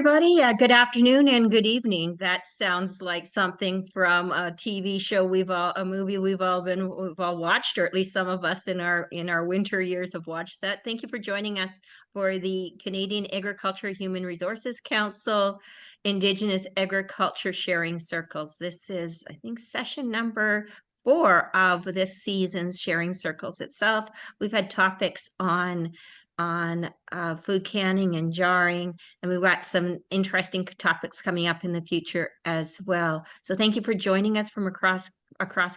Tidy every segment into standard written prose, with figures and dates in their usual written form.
everybody. Good afternoon and good evening. That sounds like something from a TV show a movie we've all watched, or at least some of us in our winter years have watched that. Thank you for joining us for the Canadian Agriculture Human Resources Council Indigenous Agriculture Sharing Circles. This is, I think, session number 4 of this season's Sharing Circles itself. We've had topics on food canning and jarring, and we've got some interesting topics coming up in the future as well. So thank you for joining us from across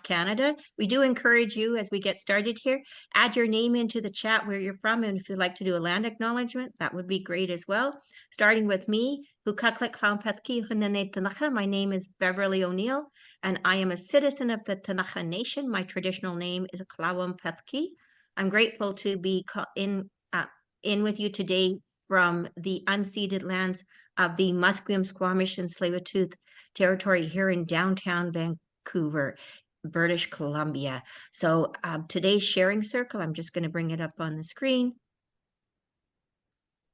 Canada. We do encourage you, as we get started here, add your name into the chat where you're from, and if you'd like to do a land acknowledgement, that would be great as well. Starting with me, my name is Beverly O'Neill, and I am a citizen of the Ktunaxa Nation. My traditional name is Tlawam-Pethki. I'm grateful to be in with you today from the unceded lands of the Musqueam, Squamish, and Tsleil-Waututh territory here in downtown Vancouver, British Columbia. So today's sharing circle, I'm just going to bring it up on the screen.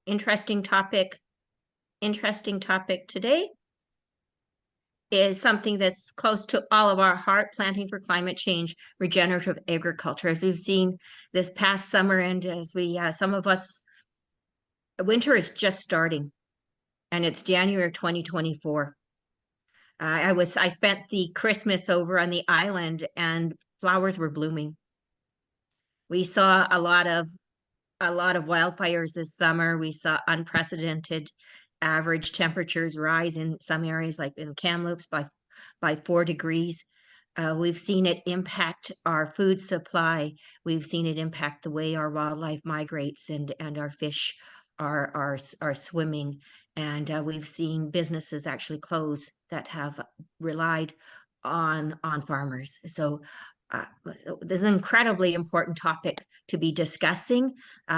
Interesting topic today is something that's close to all of our heart: planting for climate change, regenerative agriculture. As we've seen this past summer, and as some of us, winter is just starting, and it's January 2024. I spent the Christmas over on the island, and flowers were blooming. We saw a lot of wildfires this summer. We saw unprecedented average temperatures rise in some areas, like in Kamloops, by 4 degrees. We've seen it impact our food supply. We've seen it impact the way our wildlife migrates, and our fish are swimming. And we've seen businesses actually close that have relied on farmers. So this is an incredibly important topic to be discussing,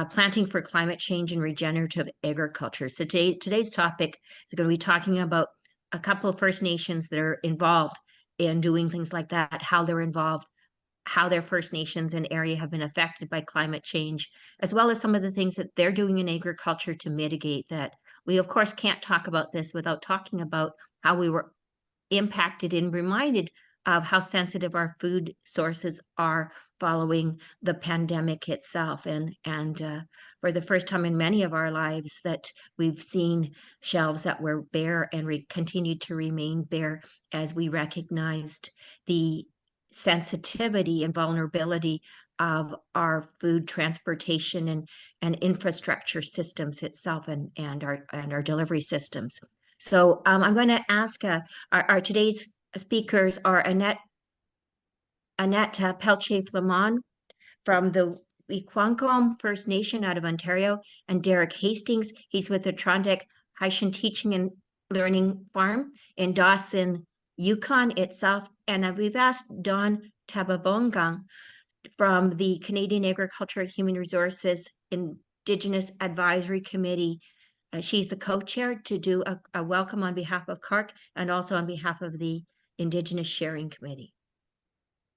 planting for climate change and regenerative agriculture. So today's topic is going to be talking about a couple of First Nations that are involved in doing things like that, how they're involved, how their First Nations and area have been affected by climate change, as well as some of the things that they're doing in agriculture to mitigate that. We, of course, can't talk about this without talking about how we were impacted and reminded of how sensitive our food sources are following the pandemic itself. And for the first time in many of our lives, that we've seen shelves that were bare and continued to remain bare as we recognized the sensitivity and vulnerability of our food transportation and infrastructure systems itself, and our delivery systems. So I'm going to ask our today's speakers are Annette Peltier-Flamond from the Wikwangkom First Nation out of Ontario, and Derrick Hastings. He's with the Trondeck Haitian Teaching and Learning Farm in Dawson, Yukon itself. And we've asked Dawn Tababongang from the Canadian Agriculture Human Resources Indigenous Advisory Committee. She's the co-chair, to do a welcome on behalf of CAHRC and also on behalf of the Indigenous Sharing Committee.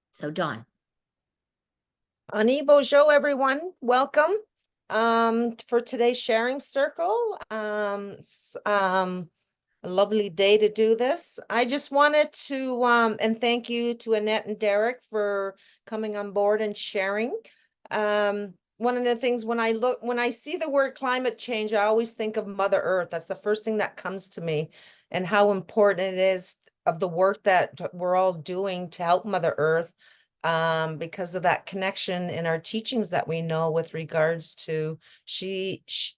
So Dawn. Ani bonjour, everyone. Welcome for today's sharing circle. It's a lovely day to do this. I just wanted to and thank you to Annette and Derrick for coming on board and sharing. One of the things, when I see the word climate change, I always think of Mother Earth. That's the first thing that comes to me, and how important it is of the work that we're all doing to help Mother Earth, because of that connection in our teachings that we know with regards to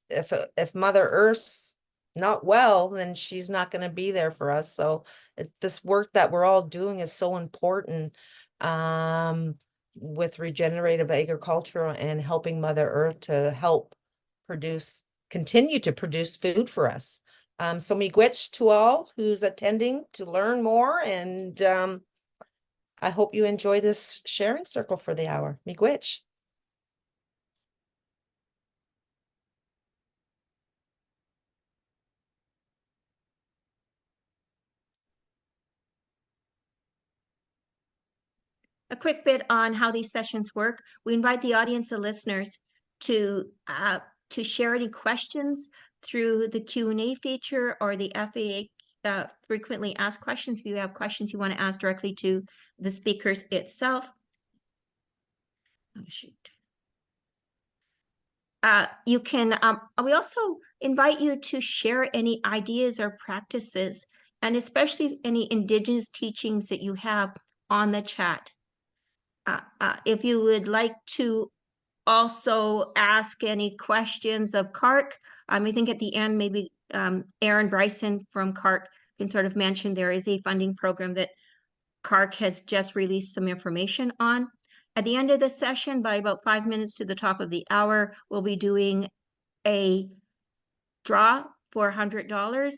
if Mother Earth's not well, then she's not going to be there for us. So this work that we're all doing is so important, with regenerative agriculture and helping Mother Earth to help continue to produce food for us. So miigwech to all who's attending to learn more, and I hope you enjoy this sharing circle for the hour. Miigwech. A quick bit on how these sessions work. We invite the audience and listeners to share any questions through the Q&A feature or the FAA frequently asked questions. If you have questions you want to ask directly to the speakers itself. Oh, shoot. You can, we also invite you to share any ideas or practices, and especially any Indigenous teachings that you have on the chat. If you would like to also ask any questions of CAHRC, I think at the end, maybe Aaron Bryson from CAHRC can sort of mention there is a funding program that CAHRC has just released some information on. At the end of the session, by about 5 minutes to the top of the hour, we'll be doing a draw for $100.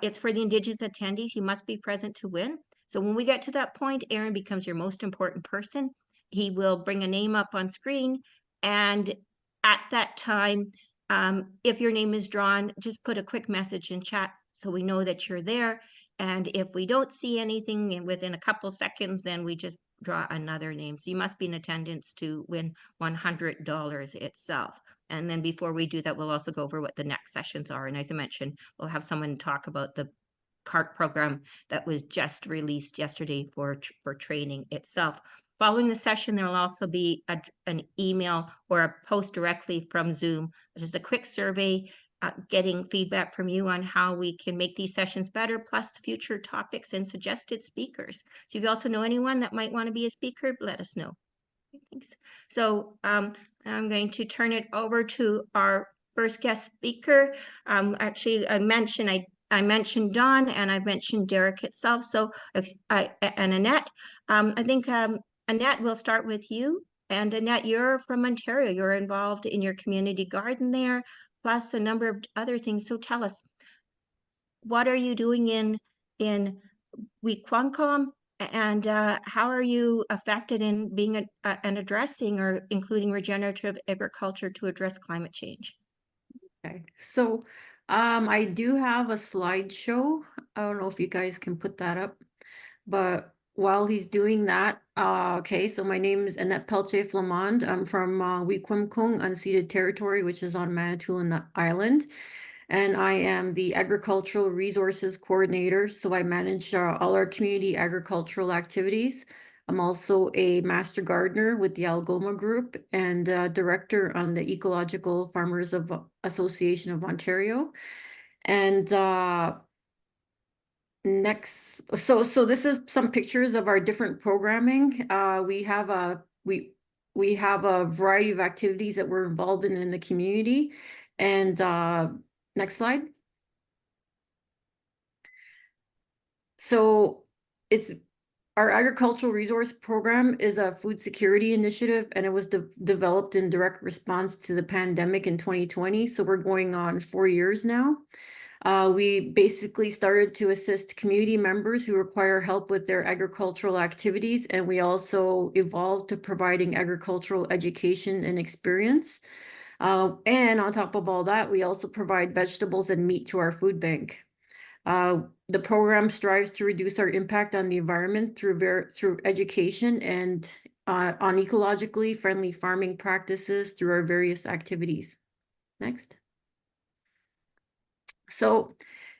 It's for the Indigenous attendees. You must be present to win. So when we get to that point, Aaron becomes your most important person. He will bring a name up on screen, and at that time, if your name is drawn, just put a quick message in chat so we know that you're there. And if we don't see anything within a couple seconds, then we just draw another name. So you must be in attendance to win $100 itself. And then before we do that, we'll also go over what the next sessions are. And as I mentioned, we'll have someone talk about the CAHRC program that was just released yesterday for training itself. Following the session, there will also be an email or a post directly from Zoom, which is a quick survey, getting feedback from you on how we can make these sessions better, plus future topics and suggested speakers. So if you also know anyone that might want to be a speaker, let us know. Thanks. So I'm going to turn it over to our first guest speaker. Actually, I mentioned Don, and I've mentioned Derrick itself. So and Annette. I think Annette, we'll start with you. And Annette, you're from Ontario. You're involved in your community garden there, plus a number of other things. So tell us, what are you doing in Wequancom? And how are you affected in being and addressing or including regenerative agriculture to address climate change? Okay, so I do have a slideshow. I don't know if you guys can put that up, but while he's doing that, okay, so my name is Annette Peltier-Flamond. I'm from Wequancong unceded territory, which is on Manitoulin Island. And I am the Agricultural Resources Coordinator, so I manage all our community agricultural activities. I'm also a Master Gardener with the Algoma Group and Director on the Ecological Farmers of Association of Ontario. And next, so this is some pictures of our different programming. We have a variety of activities that we're involved in the community. And next slide. So our agricultural resource program is a food security initiative, and it was developed in direct response to the pandemic in 2020. So we're going on 4 years now. We basically started to assist community members who require help with their agricultural activities, and we also evolved to providing agricultural education and experience. And on top of all that, we also provide vegetables and meat to our food bank. The program strives to reduce our impact on the environment through education and on ecologically friendly farming practices through our various activities. Next. So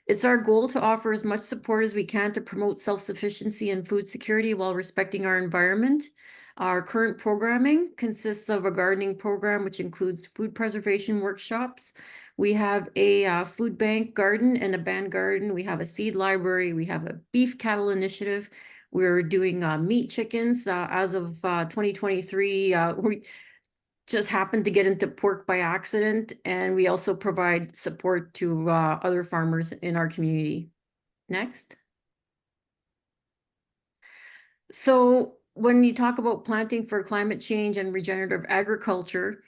it's our goal to offer as much support as we can to promote self-sufficiency and food security while respecting our environment. Our current programming consists of a gardening program, which includes food preservation workshops. We have a food bank garden and a band garden. We have a seed library. We have a beef cattle initiative. We're doing meat chickens. As of 2023, we just happened to get into pork by accident. And we also provide support to other farmers in our community. Next. So when you talk about planting for climate change and regenerative agriculture,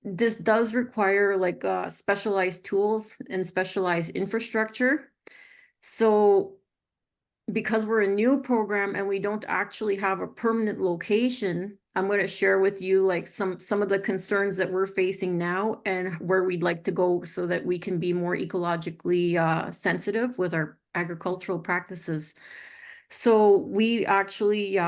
this does require like specialized tools and specialized infrastructure. So because we're a new program and we don't actually have a permanent location, I'm going to share with you like some of the concerns that we're facing now and where we'd like to go so that we can be more ecologically sensitive with our agricultural practices. So we actually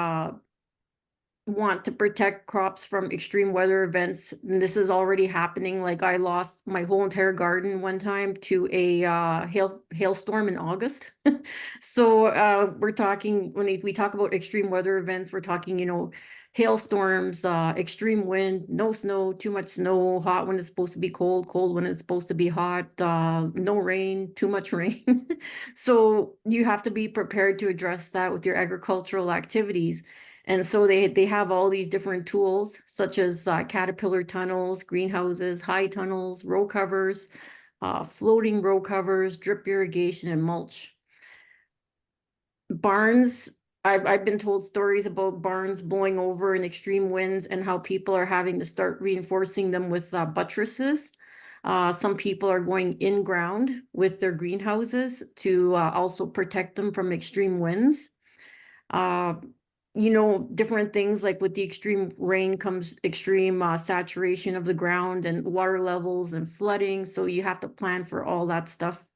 want to protect crops from extreme weather events. And this is already happening. Like I lost my whole entire garden one time to a hailstorm in August. So we're talking, when we talk about extreme weather events, we're talking, you know, hailstorms, extreme wind, no snow, too much snow, hot when it's supposed to be cold, cold when it's supposed to be hot, no rain, too much rain. So you have to be prepared to address that with your agricultural activities. And so they have all these different tools, such as caterpillar tunnels, greenhouses, high tunnels, row covers, floating row covers, drip irrigation, and mulch. Barns, I've been told stories about barns blowing over in extreme winds and how people are having to start reinforcing them with buttresses. Some people are going in ground with their greenhouses to also protect them from extreme winds. You know, different things like with the extreme rain comes extreme saturation of the ground and water levels and flooding. So you have to plan for all that stuff.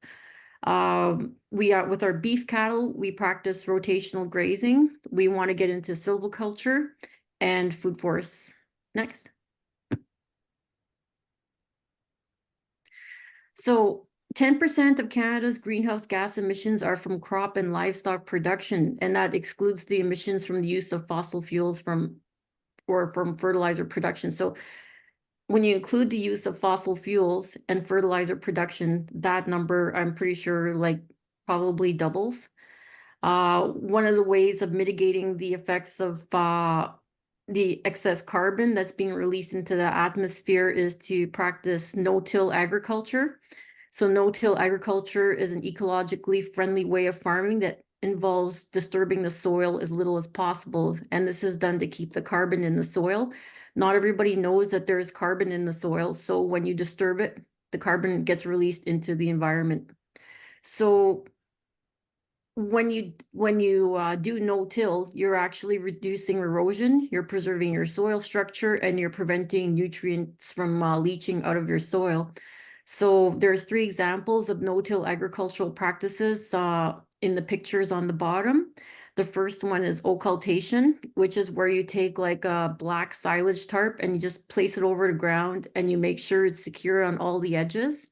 We are with our beef cattle, we practice rotational grazing. We want to get into silviculture and food forests. Next. So 10% of Canada's greenhouse gas emissions are from crop and livestock production, and that excludes the emissions from the use of fossil fuels from fertilizer production. So when you include the use of fossil fuels and fertilizer production, that number, I'm pretty sure, like probably doubles. One of the ways of mitigating the effects of the excess carbon that's being released into the atmosphere is to practice no-till agriculture. So no-till agriculture is an ecologically friendly way of farming that involves disturbing the soil as little as possible. And this is done to keep the carbon in the soil. Not everybody knows that there's carbon in the soil. So when you disturb it, the carbon gets released into the environment. So when you do no-till, you're actually reducing erosion, you're preserving your soil structure, and you're preventing nutrients from leaching out of your soil. So there's 3 examples of no-till agricultural practices in the pictures on the bottom. The first one is occultation, which is where you take like a black silage tarp and you just place it over the ground and you make sure it's secure on all the edges.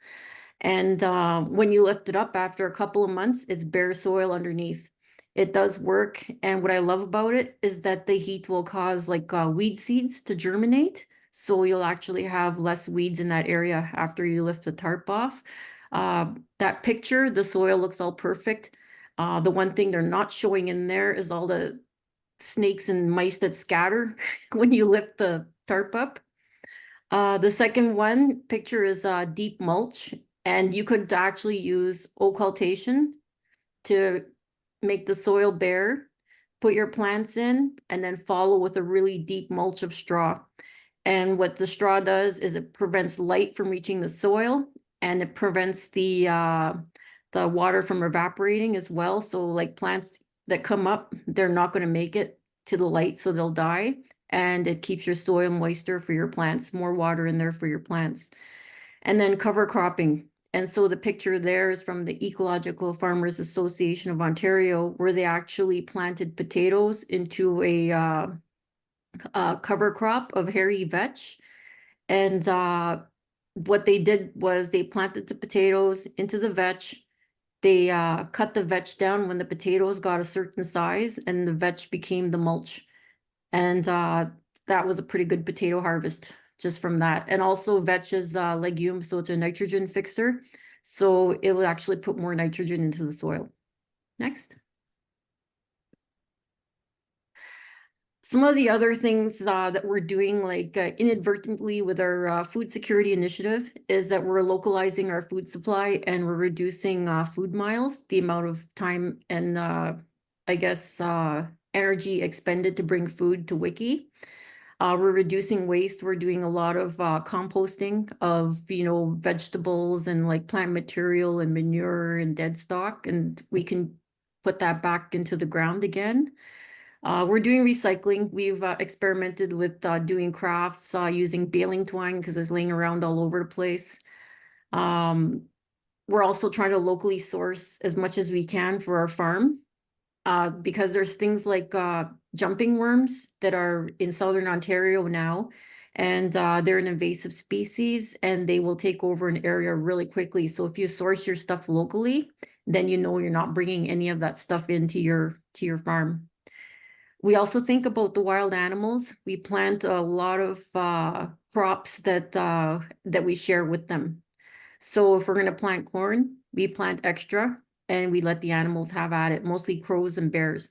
And when you lift it up after a couple of months, it's bare soil underneath. It does work. And what I love about it is that the heat will cause like weed seeds to germinate. So you'll actually have less weeds in that area after you lift the tarp off. That picture, the soil looks all perfect. The one thing they're not showing in there is all the snakes and mice that scatter when you lift the tarp up. The second one picture is deep mulch. And you could actually use occultation to make the soil bare, put your plants in, and then follow with a really deep mulch of straw. And what the straw does is it prevents light from reaching the soil, and it prevents the water from evaporating as well. So like plants that come up, they're not going to make it to the light, so they'll die. And it keeps your soil moister for your plants, more water in there for your plants. And then cover cropping. And so the picture there is from the Ecological Farmers Association of Ontario, where they actually planted potatoes into a cover crop of hairy vetch. And what they did was they planted the potatoes into the vetch. They cut the vetch down when the potatoes got a certain size, and the vetch became the mulch. And that was a pretty good potato harvest just from that. And also vetch is legume, so it's a nitrogen fixer. So it will actually put more nitrogen into the soil. Next. Some of the other things that we're doing, like inadvertently with our food security initiative, is that we're localizing our food supply and we're reducing food miles, the amount of time and I guess energy expended to bring food to Wiki. We're reducing waste. We're doing a lot of composting of, you know, vegetables and like plant material and manure and dead stock, and we can put that back into the ground again. We're doing recycling. We've experimented with doing crafts using baling twine because it's laying around all over the place. We're also trying to locally source as much as we can for our farm. because there's things like jumping worms that are in Southern Ontario now, and they're an invasive species and they will take over an area really quickly. So if you source your stuff locally, then you know you're not bringing any of that stuff into your farm. We also think about the wild animals. We plant a lot of crops that we share with them. So if we're going to plant corn, we plant extra and we let the animals have at it, mostly crows and bears.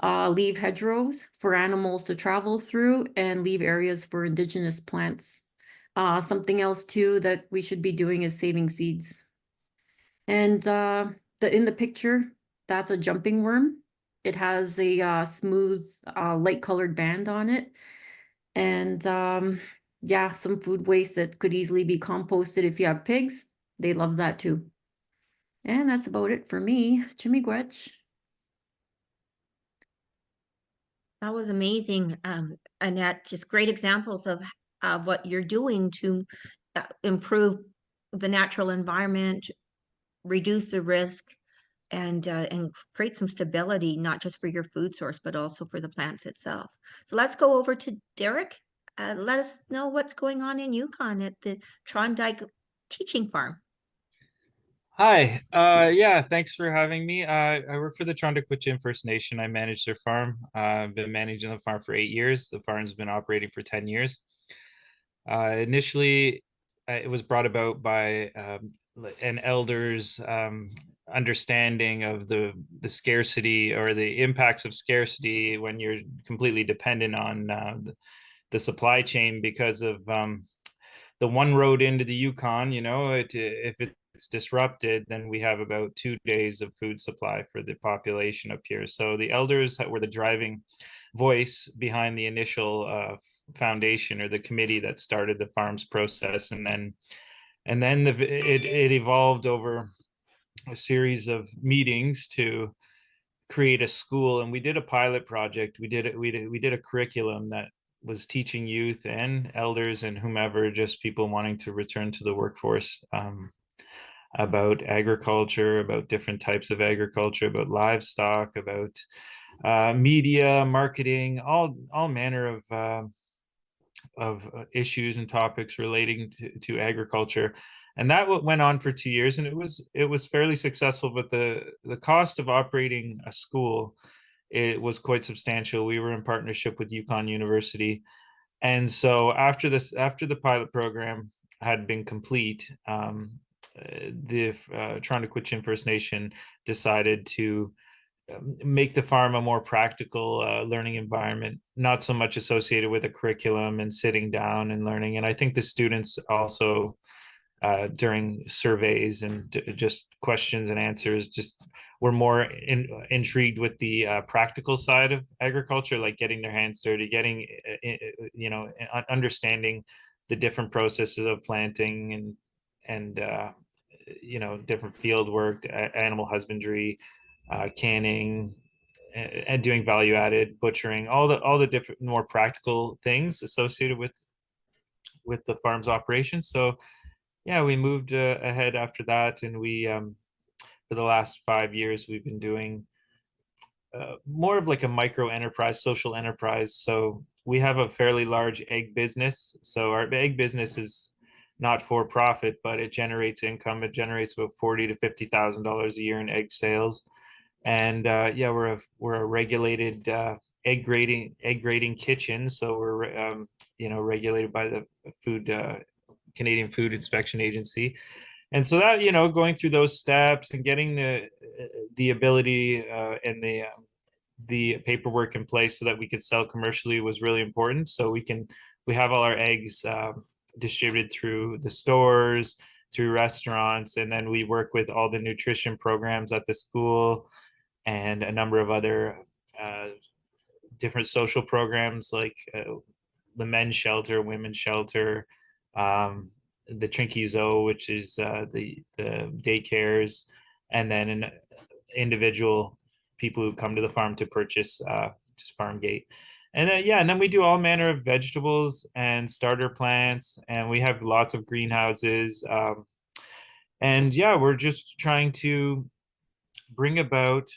Leave hedgerows for animals to travel through and leave areas for indigenous plants. Something else too that we should be doing is saving seeds. And in the picture, that's a jumping worm. It has a smooth, light colored band on it. And yeah, some food waste that could easily be composted if you have pigs. They love that too. And that's about it for me. Jimmy Gwetch. That was amazing, Annette. Just great examples of what you're doing to improve the natural environment, reduce the risk, and create some stability, not just for your food source, but also for the plants itself. So let's go over to Derrick. Let us know what's going on in Yukon at the Trondike Teaching Farm. Hi, yeah, thanks for having me. I work for the Trondike First Nation. I manage their farm. I've been managing the farm for 8 years. The farm's been operating for 10 years. Initially, it was brought about by an elder's understanding of the scarcity or the impacts of scarcity when you're completely dependent on the supply chain because of the one road into the Yukon. You know, if it's disrupted, then we have about 2 days of food supply for the population up here. So the elders that were the driving voice behind the initial foundation or the committee that started the farms process, and then it evolved over a series of meetings to create a school. And we did a pilot project. We did a curriculum that was teaching youth and elders and whomever, just people wanting to return to the workforce, about agriculture, about different types of agriculture, about livestock, about media, marketing, all manner of issues and topics relating to agriculture. And that went on for 2 years, and it was fairly successful. But the cost of operating a school, it was quite substantial. We were in partnership with Yukon University, and so after the pilot program had been complete, the Trondike First Nation decided to make the farm a more practical learning environment, not so much associated with a curriculum and sitting down and learning. And I think the students also, during surveys and just questions and answers, just were more intrigued with the practical side of agriculture, like getting their hands dirty, getting, understanding the different processes of planting and different field work, animal husbandry, canning, and doing value added butchering, all the different more practical things associated with the farm's operations. So yeah, we moved ahead after that, and we for the last 5 years we've been doing more of like a micro enterprise, social enterprise. So we have a fairly large egg business. So our egg business is not for profit, but it generates income. It generates about $40,000 to $50,000 a year in egg sales. And yeah, we're a regulated egg grading kitchen. So we're regulated by the Canadian Food Inspection Agency. And so that, going through those steps and getting the ability and the paperwork in place so that we could sell commercially was really important. So we have all our eggs distributed through the stores, through restaurants, and then we work with all the nutrition programs at the school and a number of other different social programs like the men's shelter, women's shelter, the Trinky Zoo, which is the daycares, and then an individual people who come to the farm to purchase just farm gate. And then, and then we do all manner of vegetables and starter plants, and we have lots of greenhouses. And yeah, we're just trying to bring about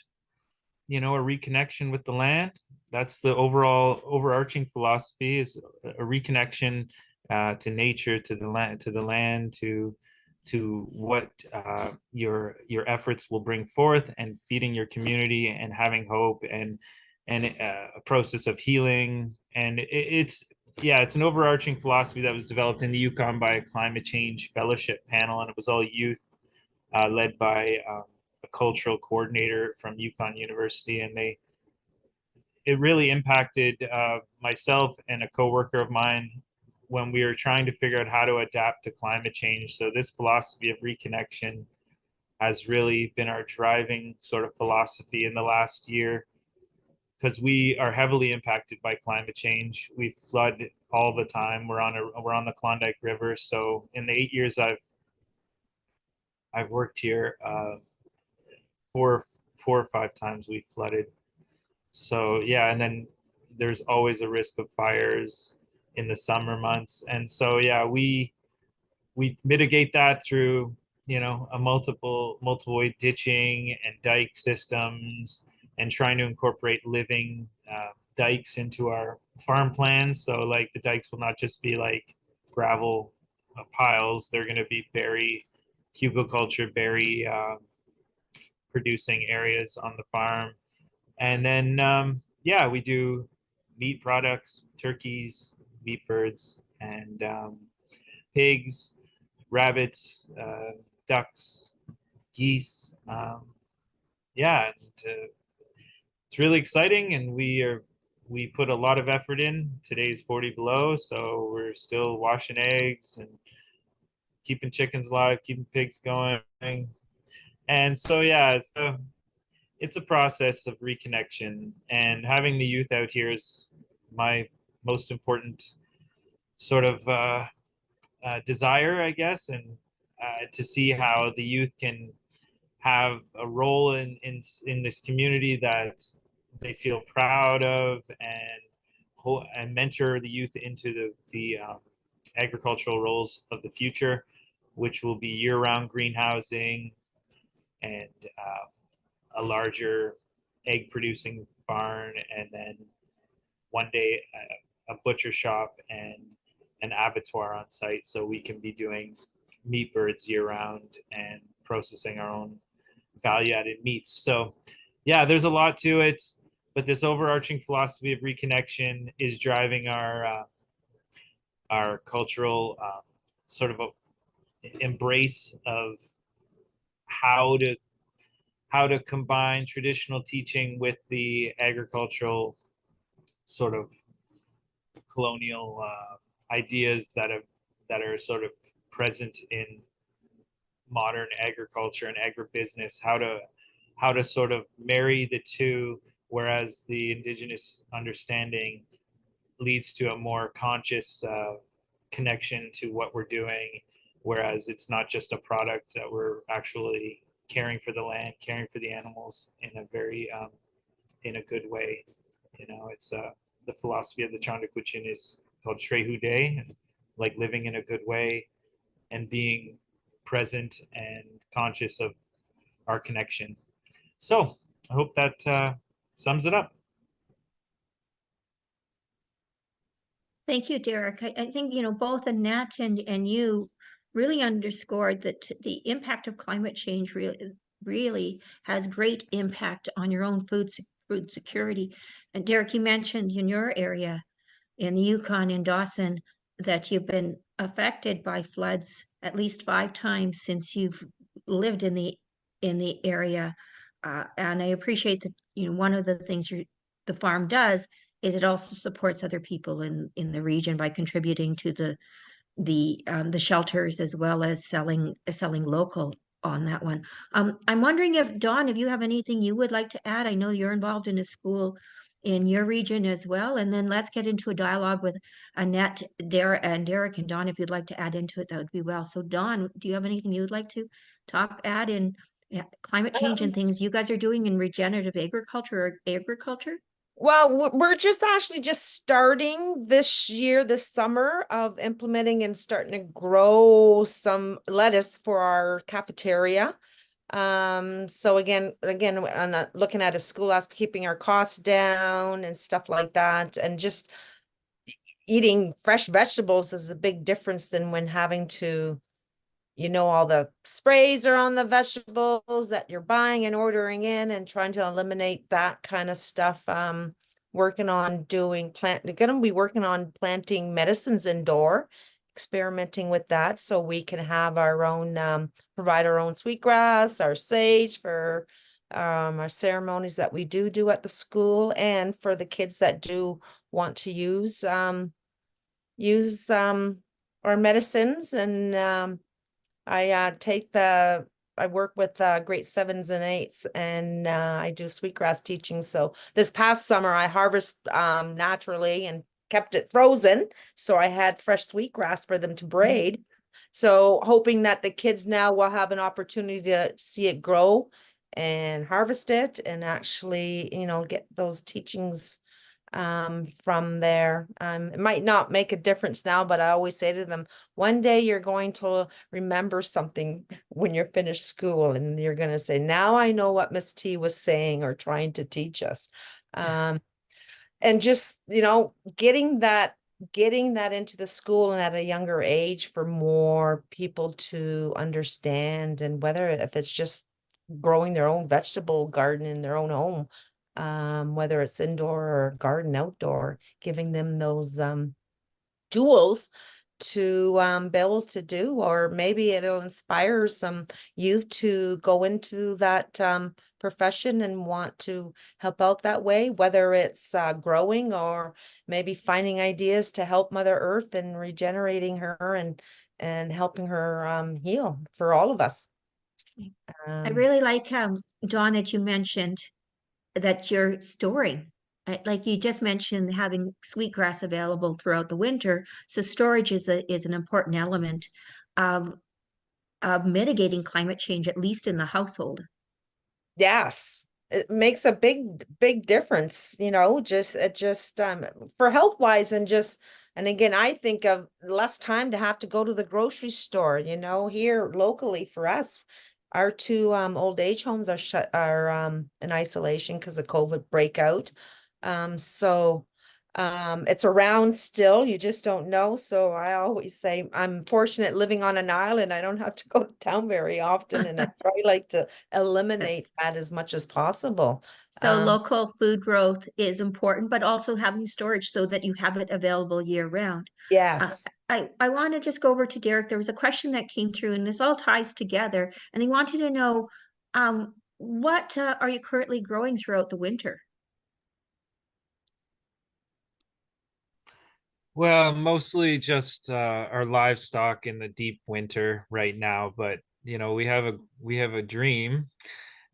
you know, a reconnection with the land. That's the overall overarching philosophy, is a reconnection to nature, to the land, to what your efforts will bring forth, and feeding your community and having hope, and a process of healing. And it's an overarching philosophy that was developed in the Yukon by a climate change fellowship panel, and it was all youth, led by a cultural coordinator from Yukon University, and it really impacted myself and a coworker of mine when we were trying to figure out how to adapt to climate change. So this philosophy of reconnection has really been our driving sort of philosophy in the last year, because we are heavily impacted by climate change. We flood all the time. We're on the Klondike River. So in the 8 years I've worked here, four or five times we flooded. So yeah, and then there's always a risk of fires in the summer months. And so yeah, we mitigate that through, you know, a multiple way ditching and dike systems, and trying to incorporate living dikes into our farm plans. So like the dikes will not just be like gravel piles, they're going to be hugelkultur berry producing areas on the farm. And then yeah, we do meat products, turkeys, meat birds, and pigs, rabbits, ducks, geese. Yeah, and it's really exciting, and we put a lot of effort in. Today's 40 below, so we're still washing eggs and keeping chickens alive, keeping pigs going. And so yeah, it's a process of reconnection, and having the youth out here is my most important sort of desire, I guess, and to see how the youth can have a role in this community that they feel proud of, and mentor the youth into the agricultural roles of the future, which will be year-round greenhousing and a larger egg producing barn, and then one day a butcher shop and an abattoir on site, so we can be doing meat birds year round and processing our own value added meats. So yeah, there's a lot to it, but this overarching philosophy of reconnection is driving our cultural sort of embrace of how to combine traditional teaching with the agricultural sort of colonial ideas that are sort of present in modern agriculture and agribusiness, how to sort of marry the two, whereas the Indigenous understanding leads to a more conscious connection to what we're doing, whereas it's not just a product, that we're actually caring for the land, caring for the animals in a very in a good way. You know, it's the philosophy of the Chandakwichin is called Shrehu Day, like living in a good way and being present and conscious of our connection. So I hope that sums it up. Thank you, Derrick. I think, you know, both Annette and you really underscored that the impact of climate change really has great impact on your own food security. And Derrick, you mentioned in your area, in the Yukon, in Dawson, that you've been affected by floods at least 5 times since you've lived in the area. And I appreciate that, you know, one of the things the farm does is it also supports other people in the region by contributing to the shelters, as well as selling local on that one. I'm wondering if, Dawn, if you have anything you would like to add. I know you're involved in a school in your region as well. And then let's get into a dialogue with Annette, Derrick, and Dawn, if you'd like to add into it, that would be well. So Dawn, do you have anything you would like to add in climate change and things you guys are doing in regenerative agriculture or agriculture? Well, we're just actually just starting this year, this summer, of implementing and starting to grow some lettuce for our cafeteria. So again, I'm looking at a school as keeping our costs down and stuff like that, and just eating fresh vegetables is a big difference than when having to, all the sprays are on the vegetables that you're buying and ordering in, and trying to eliminate that kind of stuff. Working on gonna be working on planting medicines indoor, experimenting with that so we can have our own, provide our own sweetgrass, our sage for our ceremonies that we do at the school, and for the kids that do want to use our medicines. And I work with grade 7s and 8s, and I do sweetgrass teaching. So this past summer I harvest naturally and kept it frozen, so I had fresh sweetgrass for them to braid. So hoping that the kids now will have an opportunity to see it grow and harvest it, and actually, get those teachings from there. It might not make a difference now, but I always say to them, one day you're going to remember something when you're finished school, and you're going to say, now I know what Miss T was saying or trying to teach us. And just, getting that into the school and at a younger age for more people to understand, and if it's just growing their own vegetable garden in their own home, whether it's indoor or garden outdoor, giving them those tools to be able to do, or maybe it'll inspire some youth to go into that profession and want to help out that way, whether it's growing, or maybe finding ideas to help Mother Earth and regenerating her, and helping her heal for all of us. I really like, Dawn, that you mentioned that you're storing. Like you just mentioned, having sweetgrass available throughout the winter. So storage is an important element of mitigating climate change, at least in the household. Yes, it makes a big difference, just for health wise, and again, I think of less time to have to go to the grocery store, here locally for us. Our two old age homes are in isolation because of COVID breakout. So it's around still, you just don't know. So I always say I'm fortunate living on an island. I don't have to go to town very often, and I try like to eliminate that as much as possible. So local food growth is important, but also having storage so that you have it available year round. Yes. I want to just go over to Derrick. There was a question that came through, and this all ties together, and he wanted to know, what are you currently growing throughout the winter? Well, mostly just our livestock in the deep winter right now, but we have a dream,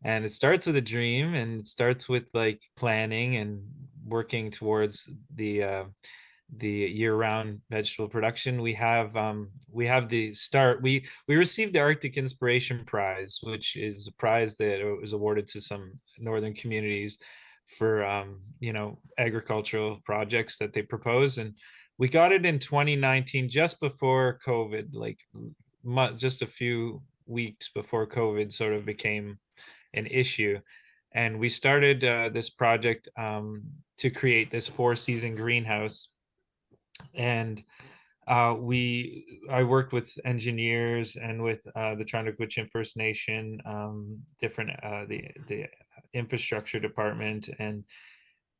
and it starts with a dream, and it starts with like planning and working towards the year-round vegetable production. We have we received the Arctic Inspiration Prize, which is a prize that was awarded to some northern communities for agricultural projects that they propose, and we got it in 2019, just before COVID, like just a few weeks before COVID sort of became an issue. And we started this project to create this 4-season greenhouse. And I worked with engineers and with the Trandakwichim First Nation, different the infrastructure department, and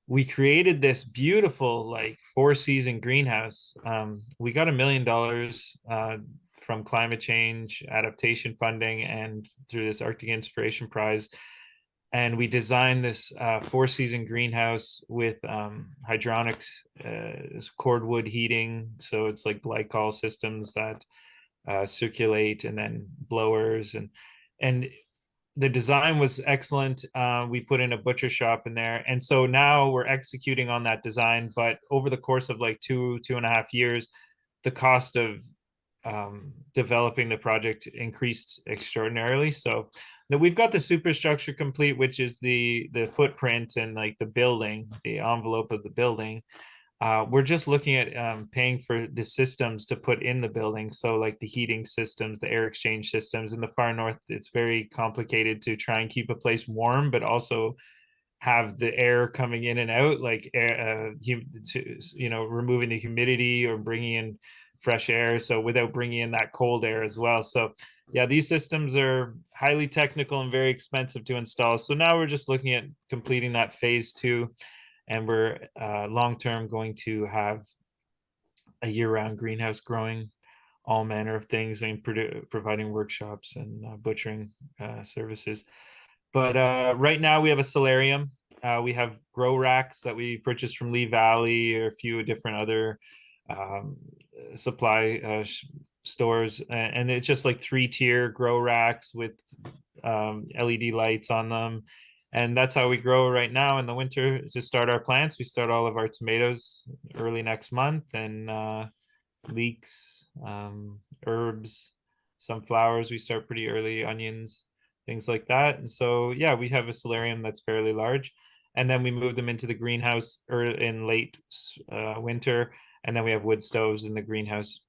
we created this beautiful like 4-season greenhouse. We got $1 million from climate change adaptation funding and through this Arctic Inspiration Prize. And we designed this 4-season greenhouse with hydronics, cordwood heating. So it's like glycol systems that circulate, and then blowers, and the design was excellent. We put in a butcher shop in there. And so now we're executing on that design, but over the course of like 2.5 years, the cost of developing the project increased extraordinarily. So now we've got the superstructure complete, which is the footprint and like the building, the envelope of the building. we're just looking at paying for the systems to put in the building. So like the heating systems, the air exchange systems. In the far north, it's very complicated to try and keep a place warm, but also have the air coming in and out, like air, removing the humidity or bringing in fresh air. So without bringing in that cold air as well. So yeah, these systems are highly technical and very expensive to install. So now we're just looking at completing that phase 2. And we're long-term going to have a year-round greenhouse growing all manner of things and providing workshops and butchering services. But right now we have a solarium. We have grow racks that we purchased from Lee Valley or a few different other supply stores. And it's just like 3-tier grow racks with LED lights on them. And that's how we grow right now in the winter to start our plants. We start all of our tomatoes early next month, and leeks, herbs, some flowers we start pretty early, onions, things like that. And so, yeah, we have a solarium that's fairly large. And then we move them into the greenhouse in late winter. And then we have wood stoves in the greenhouse.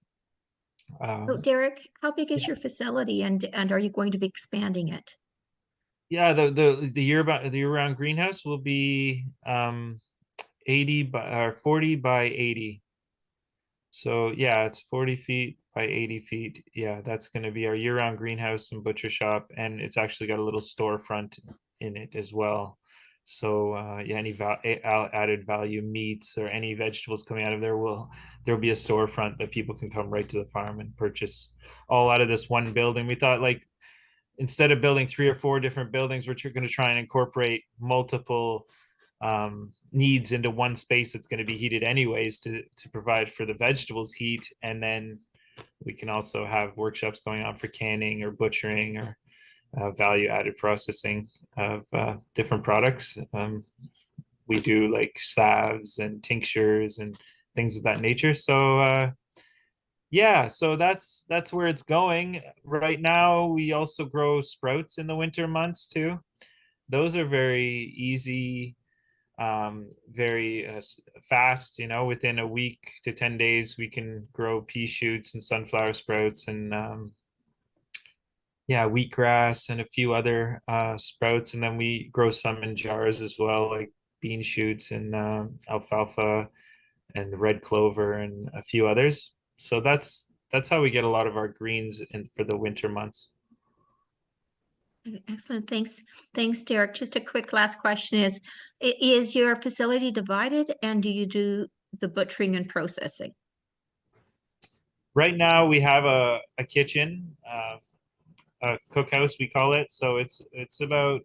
So Derrick, how big is your facility, and are you going to be expanding it? Yeah, the year-round greenhouse will be 80 by or 40 by 80. So yeah, it's 40 feet by 80 feet. Yeah, that's going to be our year-round greenhouse and butcher shop, and it's actually got a little storefront in it as well. So yeah, any added value meats or any vegetables coming out of there there'll be a storefront that people can come right to the farm and purchase all out of this one building. We thought, like, instead of building 3 or 4 different buildings, we're going to try and incorporate multiple needs into one space that's going to be heated anyways to provide for the vegetables heat. And then we can also have workshops going on for canning or butchering or value added processing of different products. We do like salves and tinctures and things of that nature. So yeah, so that's where it's going right now. We also grow sprouts in the winter months too. Those are very easy, very fast. Within a week to 10 days, we can grow pea shoots and sunflower sprouts and yeah, wheatgrass and a few other sprouts. And then we grow some in jars as well, like bean shoots and alfalfa and red clover and a few others. So that's how we get a lot of our greens in for the winter months. Excellent. Thanks, Derrick. Just a quick last question is your facility divided, and do you do the butchering and processing? Right now we have a kitchen, a cookhouse we call it. So it's about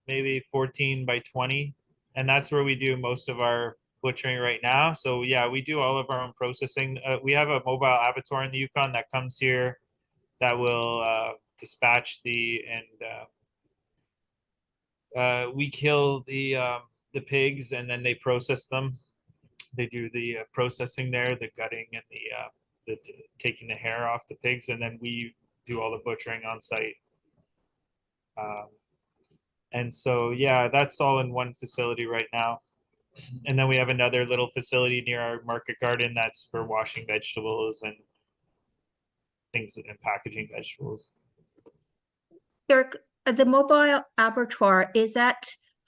maybe 14 by 20. And that's where we do most of our butchering right now. So yeah, we do all of our own processing. We have a mobile abattoir in the Yukon that comes here that will dispatch we kill the pigs and then they process them. They do the processing there, the gutting and the taking the hair off the pigs, and then we do all the butchering on site. And so yeah, that's all in one facility right now. And then we have another little facility near our market garden that's for washing vegetables and things and packaging vegetables. Derrick, the mobile abattoir,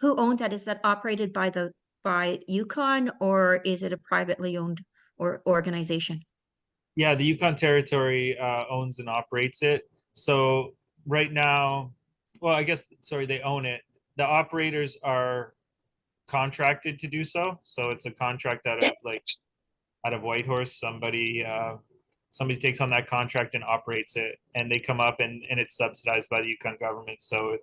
who owns that? Is that operated by Yukon, or is it a privately owned or organization? Yeah, the Yukon Territory owns and operates it. So right now, well, I guess, sorry, they own it. The operators are contracted to do so. So it's a contract out of Whitehorse. Somebody takes on that contract and operates it, and they come up and it's subsidized by the Yukon government. So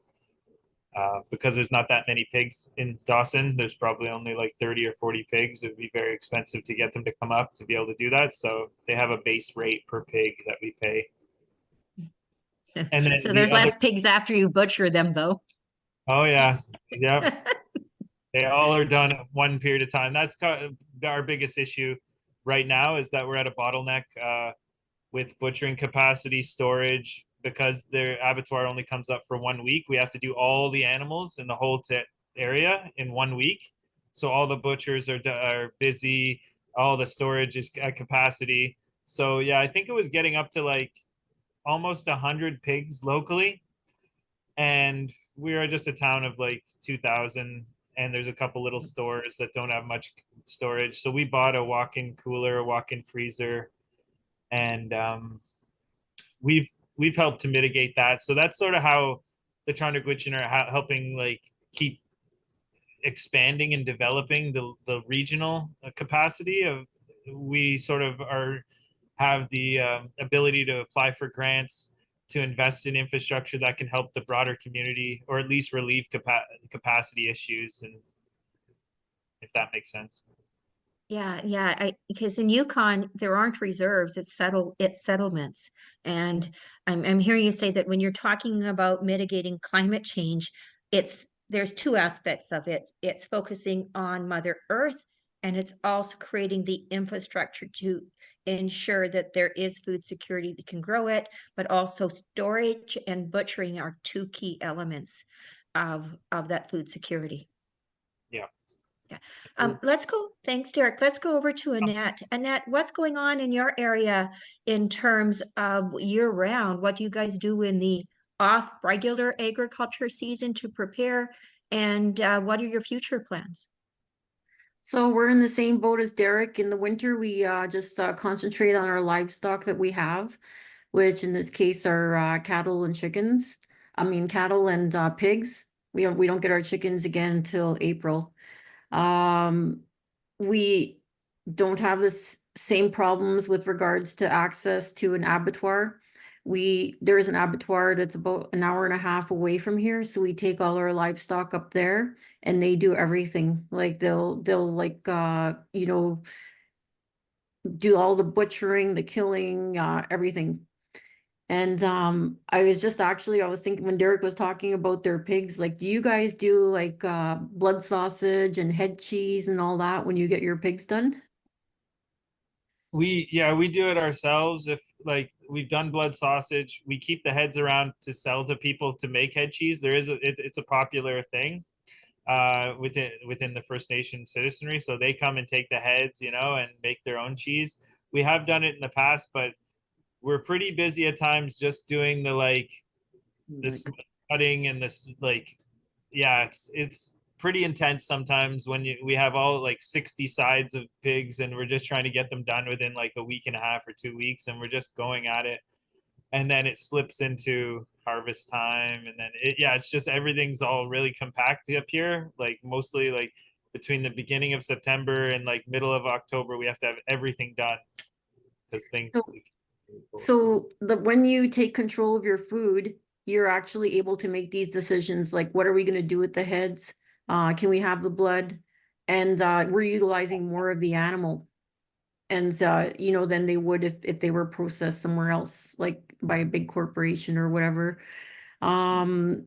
because there's not that many pigs in Dawson, there's probably only like 30 or 40 pigs. It'd be very expensive to get them to come up to be able to do that. So they have a base rate per pig that we pay. And then So there's less pigs after you butcher them, though. Oh yeah, yeah. They all are done at one period of time. That's our biggest issue right now, is that we're at a bottleneck with butchering capacity, storage, because their abattoir only comes up for 1 week. We have to do all the animals in the whole area in 1 week. So all the butchers are busy, all the storage is at capacity. So yeah, I think it was getting up to like almost 100 pigs locally. And we are just a town of like 2,000, and there's a couple little stores that don't have much storage. So we bought a walk-in cooler, a walk-in freezer, and we've helped to mitigate that. So that's sort of how the Trondheim are helping like keep expanding and developing the regional capacity of. We sort of have the ability to apply for grants to invest in infrastructure that can help the broader community, or at least relieve capacity issues, and if that makes sense. Yeah, because in Yukon there aren't reserves, it's settlements. And I'm hearing you say that when you're talking about mitigating climate change, there's two aspects of it. It's focusing on Mother Earth, and it's also creating the infrastructure to ensure that there is food security that can grow it, but also storage and butchering are two key elements of that food security. Yeah. Yeah. Let's go. Thanks, Derrick. Let's go over to Annette. Annette, what's going on in your area in terms of year round? What do you guys do in the off regular agriculture season to prepare? And what are your future plans? So we're in the same boat as Derrick. In the winter, we just concentrate on our livestock that we have, which in this case are cattle and chickens. I mean, cattle and pigs. We don't get our chickens again until April. We don't have this same problems with regards to access to an abattoir. There is an abattoir that's about an hour and a half away from here, so we take all our livestock up there, and they do everything. Like they'll like do all the butchering, the killing, everything. And I was thinking when Derrick was talking about their pigs, like, do you guys do like blood sausage and head cheese and all that when you get your pigs done? We do it ourselves. If like we've done blood sausage, we keep the heads around to sell to people to make head cheese. It's a popular thing within the First Nation citizenry. So they come and take the heads, and make their own cheese. We have done it in the past, but we're pretty busy at times just doing this cutting and this it's pretty intense sometimes when we have all like 60 sides of pigs, and we're just trying to get them done within like a week and a half or 2 weeks, and we're just going at it, and then it slips into harvest time, and then it's just everything's all really compact up here, like mostly like between the beginning of September and like middle of October we have to have everything done because things So when you take control of your food, you're actually able to make these decisions, like what are we going to do with the heads? Can we have the blood? And we're utilizing more of the animal. And than they would if they were processed somewhere else, like by a big corporation or whatever. What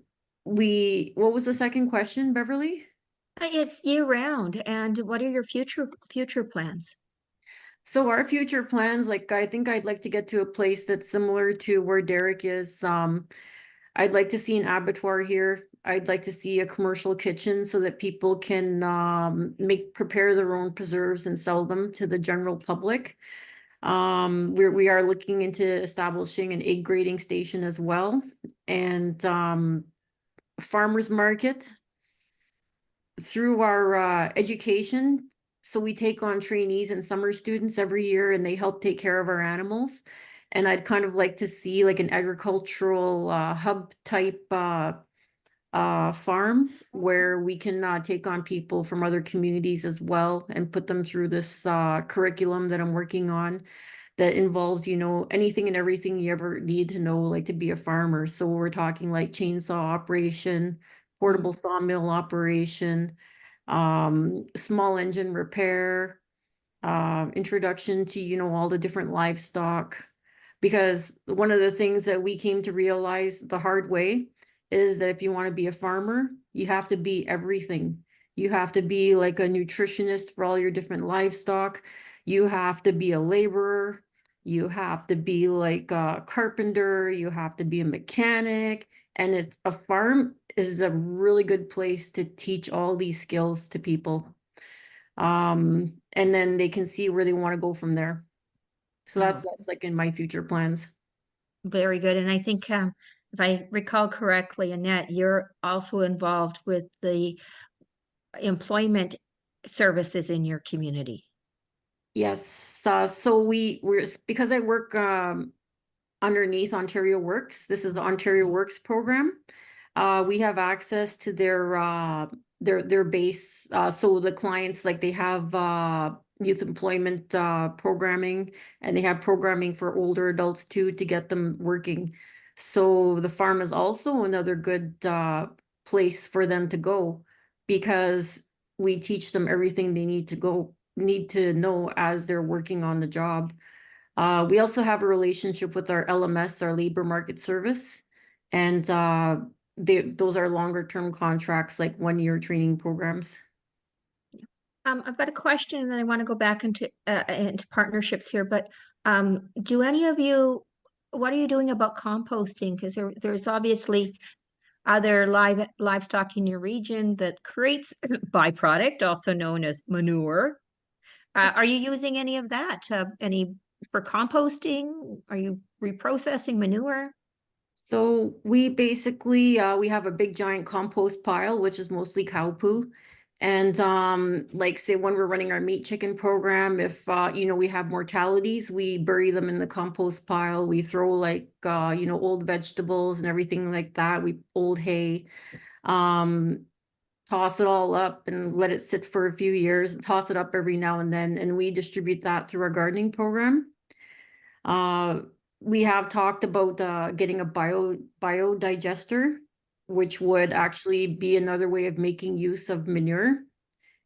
was the second question, Beverly? It's year round. And what are your future plans? So our future plans, like I think I'd like to get to a place that's similar to where Derrick is. I'd like to see an abattoir here. I'd like to see a commercial kitchen so that people can prepare their own preserves and sell them to the general public. We are looking into establishing an egg grading station as well, and farmers market through our education. So we take on trainees and summer students every year, and they help take care of our animals. And I'd kind of like to see like an agricultural hub type farm where we can take on people from other communities as well and put them through this curriculum that I'm working on that involves, anything and everything you ever need to know, like to be a farmer. So we're talking like chainsaw operation, portable sawmill operation, small engine repair, introduction to, all the different livestock. Because one of the things that we came to realize the hard way is that if you want to be a farmer, you have to be everything. You have to be like a nutritionist for all your different livestock. You have to be a laborer. You have to be like a carpenter. You have to be a mechanic. And a farm is a really good place to teach all these skills to people. And then they can see where they want to go from there. So that's like in my future plans. Very good. And I think, if I recall correctly, Annette, you're also involved with the employment services in your community. Yes, so we're because I work underneath Ontario Works. This is the Ontario Works program. We have access to their base. So the clients, like, they have youth employment programming, and they have programming for older adults too, to get them working. So the farm is also another good place for them to go, because we teach them everything they need to know as they're working on the job. We also have a relationship with our LMS, our labor market service, and those are longer term contracts, like 1 year training programs. I've got a question, and then I want to go back into partnerships here, but do any of you, what are you doing about composting? Because there's obviously other livestock in your region that creates byproduct, also known as manure. Are you using any of that? Any for composting? Are you reprocessing manure? So we basically we have a big giant compost pile, which is mostly cow poo. And like, say, when we're running our meat chicken program, if we have mortalities, we bury them in the compost pile. We throw, like, old vegetables and everything like that. We old hay, toss it all up and let it sit for a few years, toss it up every now and then, and we distribute that through our gardening program. We have talked about getting a biodigester, which would actually be another way of making use of manure.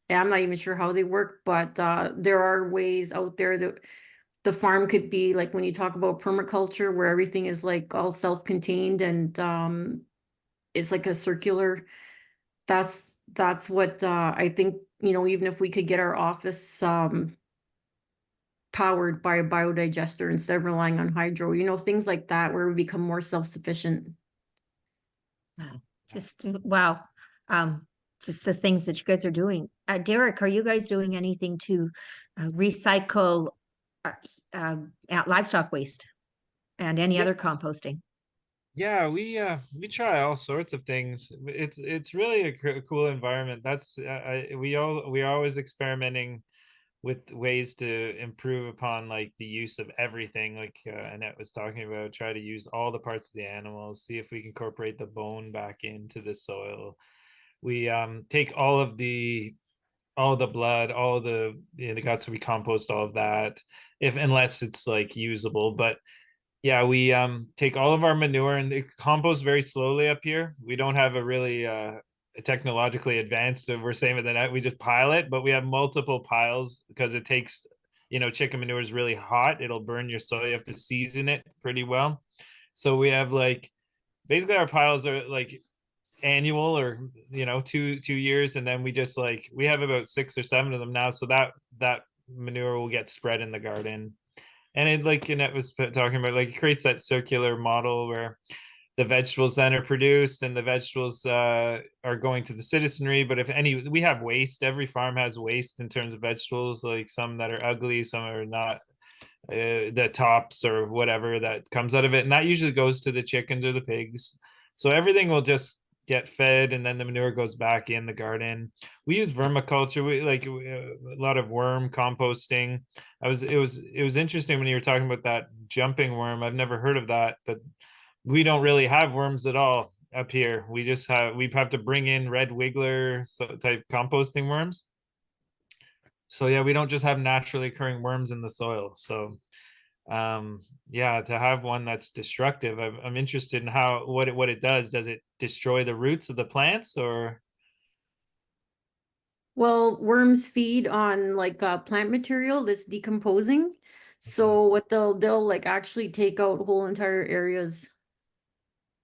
And I'm not even sure how they work, but there are ways out there that the farm could be, like, when you talk about permaculture, where everything is, like, all self-contained, and it's like a circular. That's what I think, even if we could get our office powered by a biodigester instead of relying on hydro, things like that, where we become more self-sufficient. Just wow. Just the things that you guys are doing. Derrick, are you guys doing anything to recycle livestock waste and any other composting? Yeah, we try all sorts of things. It's really a cool environment. That's we're always experimenting with ways to improve upon, like, the use of everything, like Annette was talking about. Try to use all the parts of the animals, see if we can incorporate the bone back into the soil. We take all the blood, all the guts, we compost all of that, unless it's, like, usable. But yeah, we take all of our manure, and it composts very slowly up here. We don't have a really technologically advanced, so we're saying that we just pile it, but we have multiple piles, because it takes, chicken manure is really hot. It'll burn your soil. You have to season it pretty well. So we have, like, basically our piles are, like, annual, or 2 years, and then we just, like, we have about 6 or 7 of them now, so that manure will get spread in the garden. And it, like Annette was talking about, like, it creates that circular model where the vegetables then are produced, and the vegetables are going to the citizenry. But we have waste. Every farm has waste in terms of vegetables, like some that are ugly, some are not, the tops or whatever that comes out of it, and that usually goes to the chickens or the pigs. So everything will just get fed, and then the manure goes back in the garden. We use vermiculture. We like a lot of worm composting. It was interesting when you were talking about that jumping worm. I've never heard of that, but we don't really have worms at all up here. We have to bring in red wiggler type composting worms. So yeah, we don't just have naturally occurring worms in the soil. So yeah, to have one that's destructive, I'm interested in what it does. Does it destroy the roots of the plants, or? Well, worms feed on, like, plant material that's decomposing. So what they'll like actually take out whole entire areas.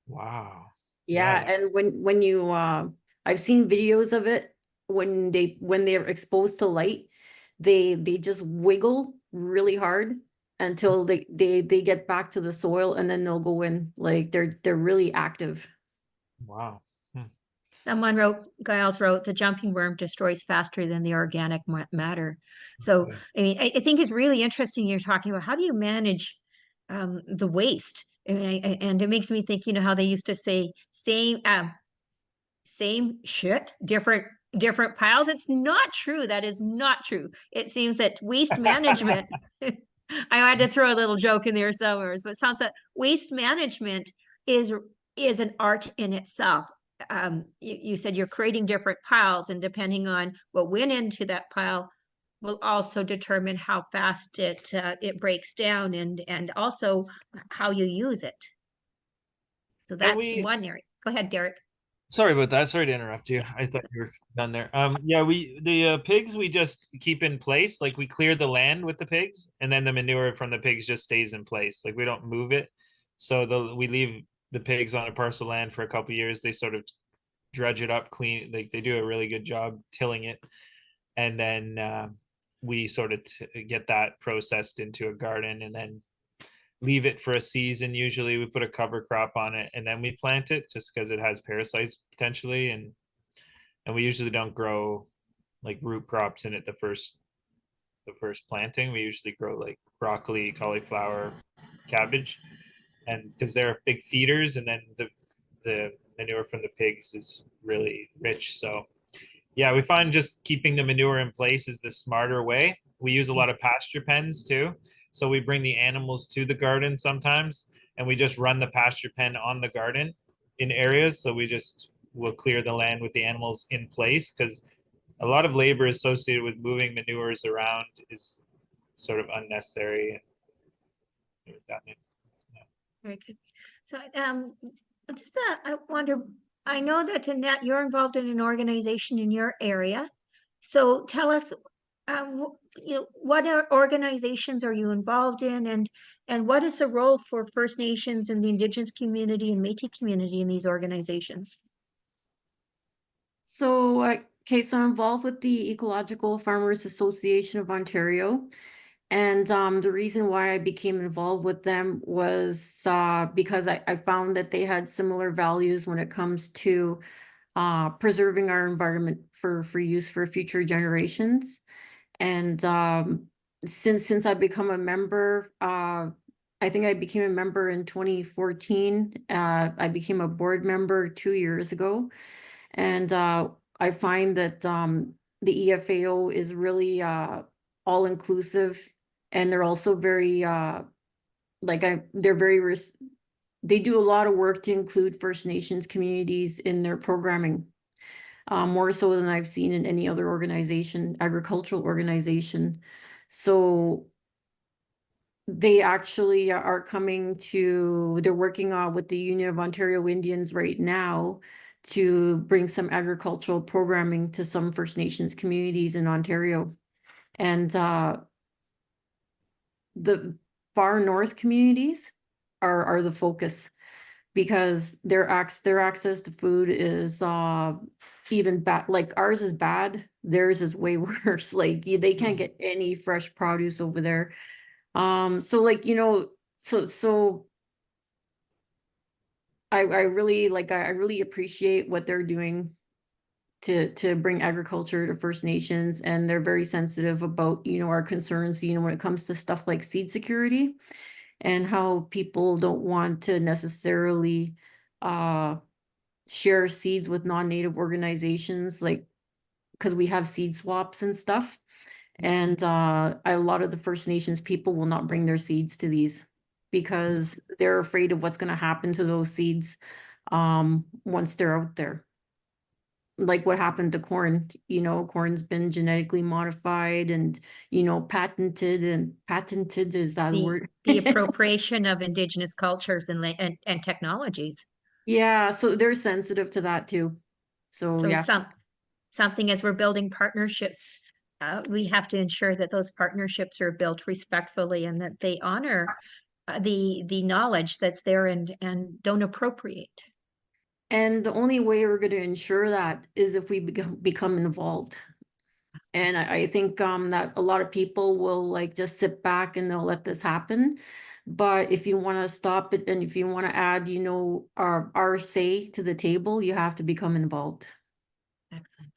Wow. Yeah, and when you I've seen videos of it, when they're exposed to light, they just wiggle really hard until they get back to the soil, and then they'll go in, like, they're really active. Wow. Someone wrote, Giles wrote, the jumping worm destroys faster than the organic matter. So, I mean, I think it's really interesting you're talking about how do you manage the waste? And it makes me think, you know, how they used to say same shit, different piles. It's not true. That is not true. It seems that waste management, I had to throw a little joke in there somewhere, but it sounds that waste management is an art in itself. You said you're creating different piles, and depending on what went into that pile will also determine how fast it breaks down and also how you use it. So And that's one area. Go ahead, Derrick. sorry about that. Sorry to interrupt you. I thought you were done there. Yeah, the pigs we just keep in place. Like we clear the land with the pigs, and then the manure from the pigs just stays in place. Like we don't move it. So we leave the pigs on a parcel of land for a couple of years. They sort of dredge it up, clean. Like they do a really good job tilling it, and then we sort of get that processed into a garden, and then leave it for a season. Usually we put a cover crop on it and then we plant it just because it has parasites potentially. And we usually don't grow like root crops in it the first planting. We usually grow like broccoli, cauliflower, cabbage, and because they're big feeders, and then the manure from the pigs is really rich. So yeah, we find just keeping the manure in place is the smarter way. We use a lot of pasture pens too. So we bring the animals to the garden sometimes, and we just run the pasture pen on the garden in areas. So we'll clear the land with the animals in place, because a lot of labor associated with moving manures around is sort of unnecessary and redundant. Very good. So, just I wonder, I know that Annette, you're involved in an organization in your area. So tell us, you know, what organizations are you involved in, and what is the role for First Nations and the Indigenous community and Métis community in these organizations? So, okay, so I'm involved with the Ecological Farmers Association of Ontario. And the reason why I became involved with them was because I found that they had similar values when it comes to preserving our environment for use for future generations. And since I've become a member, I think I became a member in 2014. I became a board member 2 years ago. And I find that the EFAO is really all inclusive, and they're also very they do a lot of work to include First Nations communities in their programming, more so than I've seen in any other organization, agricultural organization. So they actually are they're working on with the Union of Ontario Indians right now to bring some agricultural programming to some First Nations communities in Ontario. And the far north communities are the focus, because their access to food is even bad. Like ours is bad, theirs is way worse. Like they can't get any fresh produce over there. So like, you know, so I really appreciate what they're doing to bring agriculture to First Nations, and they're very sensitive about, you know, our concerns, you know, when it comes to stuff like seed security and how people don't want to necessarily share seeds with non-native organizations, like because we have seed swaps and stuff. And a lot of the First Nations people will not bring their seeds to these because they're afraid of what's going to happen to those seeds once they're out there. Like what happened to corn, you know, corn's been genetically modified and, you know, patented is that a word? The appropriation of Indigenous cultures and technologies. Yeah, so they're sensitive to that too. So yeah. Something as we're building partnerships, we have to ensure that those partnerships are built respectfully and that they honor the knowledge that's there and don't appropriate. And the only way we're going to ensure that is if we become involved. And I think that a lot of people will like just sit back and they'll let this happen. But if you want to stop it and if you want to add, you know, our say to the table, you have to become involved. Excellent.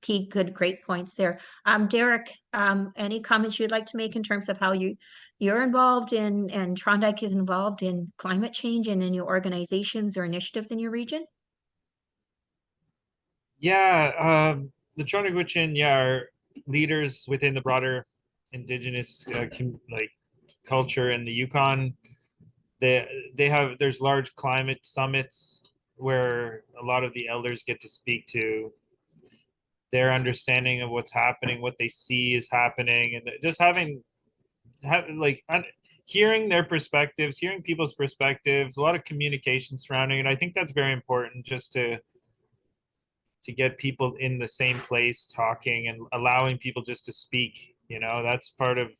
Key, good, great points there. Derrick, any comments you'd like to make in terms of how you're involved in, and Trondike is involved in climate change and in your organizations or initiatives in your region? Yeah, the Trondheim, yeah, are leaders within the broader Indigenous like culture in the Yukon. They have there's large climate summits where a lot of the elders get to speak to their understanding of what's happening, what they see is happening, and just like hearing their perspectives, hearing people's perspectives, a lot of communication surrounding it. I think that's very important, just to get people in the same place talking and allowing people just to speak. You know, that's part of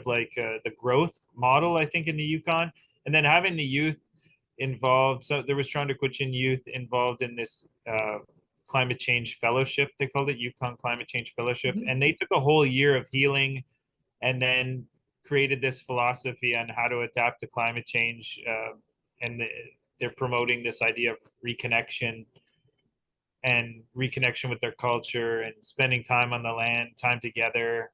like the growth model, I think, in the Yukon. And then having the youth involved. So there was Trondheim youth involved in this climate change fellowship. They called it Yukon Climate Change Fellowship. Mhm. And they took a whole year of healing and then created this philosophy on how to adapt to climate change. And they're promoting this idea of reconnection and reconnection with their culture and spending time on the land, time together.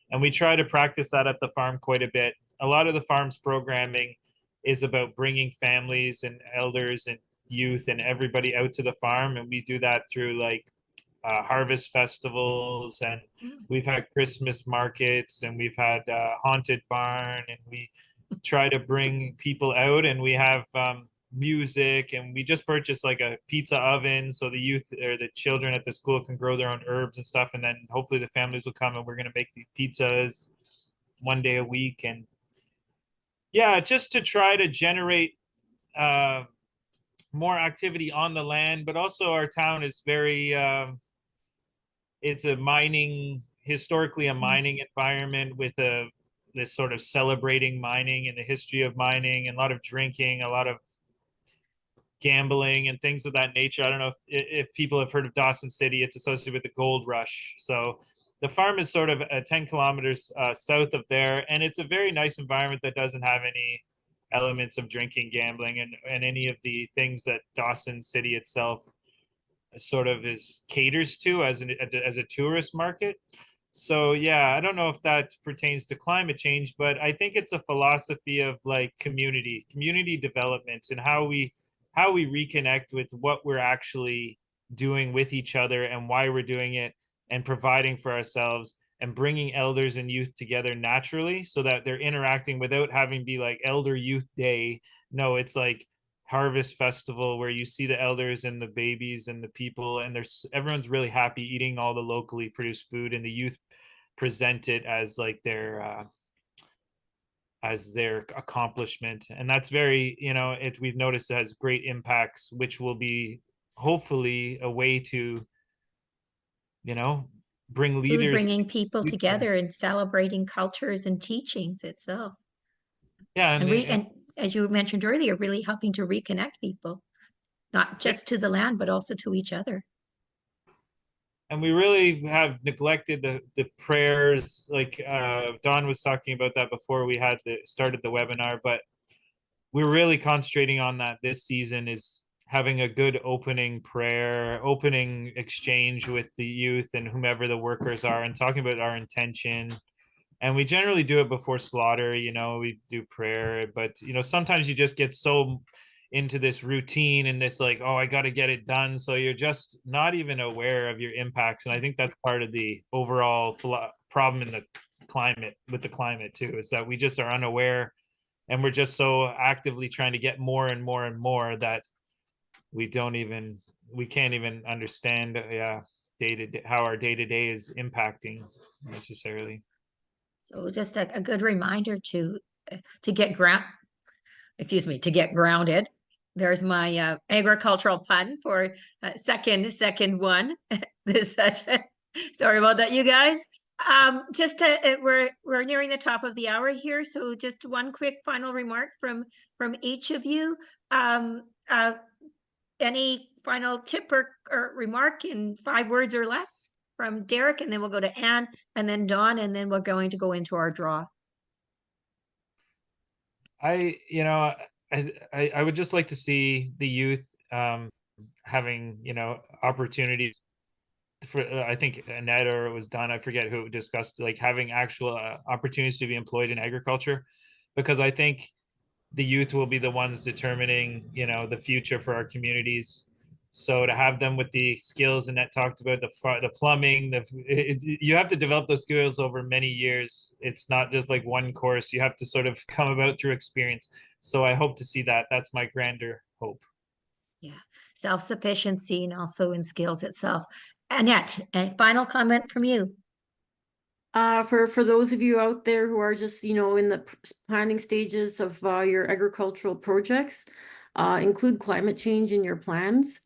And we try to practice that at the farm quite a bit. A lot of the farm's programming is about bringing families and elders and youth and everybody out to the farm. And we do that through like harvest festivals, and we've had Christmas markets, and we've had haunted barn, and we try to bring people out, and we have music, and we just purchased like a pizza oven so the youth or the children at the school can grow their own herbs and stuff, and then hopefully the families will come and we're going to make the pizzas one day a week. And yeah, just to try to generate more activity on the land. But also our town is very it's a mining, historically a mining environment with this sort of celebrating mining and the history of mining, and a lot of drinking, a lot of gambling and things of that nature. I don't know if people have heard of Dawson City. It's associated with the gold rush. So the farm is sort of 10 kilometers south of there, and it's a very nice environment that doesn't have any elements of drinking, gambling, and any of the things that Dawson City itself sort of caters to as a tourist market. So yeah, I don't know if that pertains to climate change, but I think it's a philosophy of like community development, and how we reconnect with what we're actually doing with each other and why we're doing it, and providing for ourselves, and bringing elders and youth together naturally so that they're interacting without having to be like elder youth day. No, it's like harvest festival where you see the elders and the babies and the people, and everyone's really happy eating all the locally produced food, and the youth present it as like their accomplishment. And that's very, we've noticed it has great impacts, which will be hopefully a way to bring Food leaders, bringing people together and celebrating cultures and teachings itself. yeah, And as you mentioned earlier, really helping to reconnect people, not just to the land, but also to each other. and we really have neglected the prayers. Like Dawn was talking about that before we had started the webinar, but we're really concentrating on that this season, is having a good opening prayer, opening exchange with the youth and whomever the workers are, and talking about our intention. And we generally do it before slaughter. We do prayer, but sometimes you just get so into this routine and this like, oh, I got to get it done, so you're just not even aware of your impacts. And I think that's part of the overall problem in the climate too, is that we just are unaware, and we're just so actively trying to get more and more and more that we can't even understand how our day-to-day is impacting necessarily. So just a good reminder to get grounded. There's my agricultural pun for second one this session. Sorry about that, you guys. We're nearing the top of the hour here, so just one quick final remark from each of you. Any final tip or remark in 5 words or less from Derrick, and then we'll go to Anne, and then Dawn, and then we're going to go into our draw. You know, I would just like to see the youth having, you know, opportunities for, I think Annette or it was Don, I forget who discussed like having actual opportunities to be employed in agriculture, because I think the youth will be the ones determining, you know, the future for our communities. So to have them with the skills Annette talked about, the plumbing, you have to develop those skills over many years. It's not just like one course. You have to sort of come about through experience. So I hope to see that. That's my grander hope. Yeah, self-sufficiency and also in skills itself. Annette, a final comment from you. For those of you out there who are just, you know, in the planning stages of your agricultural projects, include climate change in your plans,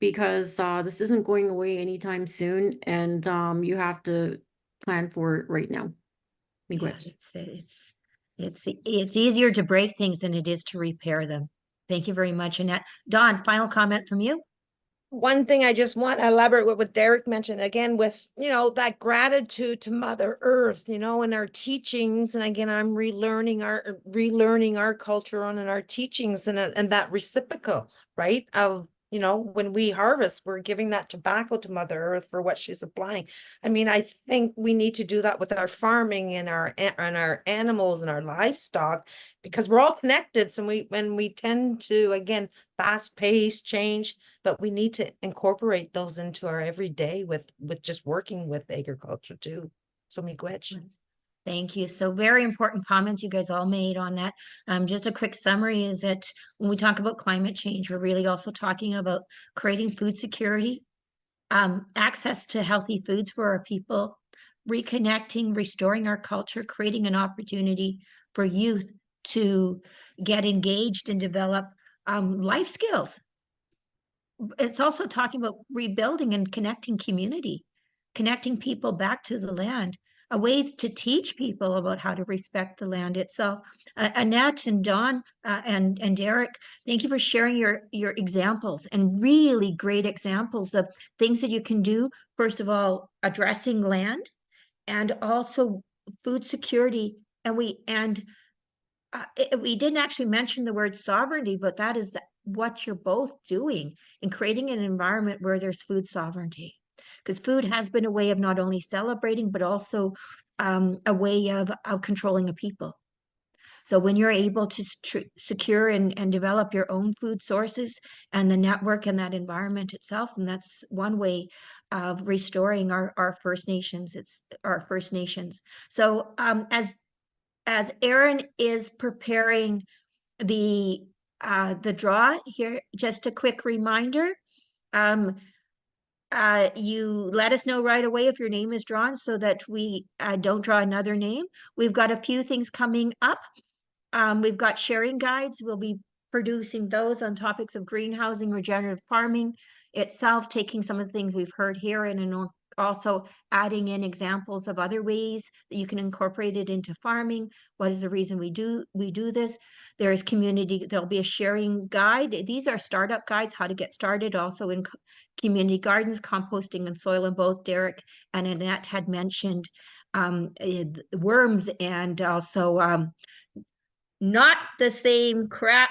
because this isn't going away anytime soon, and you have to plan for it right now. Yeah, it's easier to break things than it is to repair them. Thank you very much, Annette. Don, final comment from you. One thing I just want to elaborate with what Derrick mentioned again with, you know, that gratitude to Mother Earth, you know, in our teachings. And again, I'm relearning our culture on in our teachings and that reciprocal, right? Of, you know, when we harvest, we're giving that tobacco to Mother Earth for what she's applying. I mean, I think we need to do that with our farming and our animals and our livestock, because we're all connected. So when we tend to, again, fast paced change, but we need to incorporate those into our everyday with just working with agriculture too. So miigwech. Thank you. So very important comments you guys all made on that. Just a quick summary is that when we talk about climate change, we're really also talking about creating food security, access to healthy foods for our people, reconnecting, restoring our culture, creating an opportunity for youth to get engaged and develop life skills. It's also talking about rebuilding and connecting community, connecting people back to the land, a way to teach people about how to respect the land itself. Annette and Don and Derrick, thank you for sharing your examples and really great examples of things that you can do. First of all, addressing land and also food security. And we didn't actually mention the word sovereignty, but that is what you're both doing in creating an environment where there's food sovereignty. Because food has been a way of not only celebrating, but also a way of controlling a people. So when you're able to secure and develop your own food sources and the network and that environment itself, and that's one way of restoring our First Nations. It's our First Nations. So as Aaron is preparing the draw here, just a quick reminder. You let us know right away if your name is drawn so that we don't draw another name. We've got a few things coming up. We've got sharing guides. We'll be producing those on topics of greenhousing, regenerative farming itself, taking some of the things we've heard here and also adding in examples of other ways that you can incorporate it into farming. What is the reason we do this? There is community, there'll be a sharing guide. These are startup guides, how to get started, also in community gardens, composting and soil, and both Derrick and Annette had mentioned worms and also not the same crap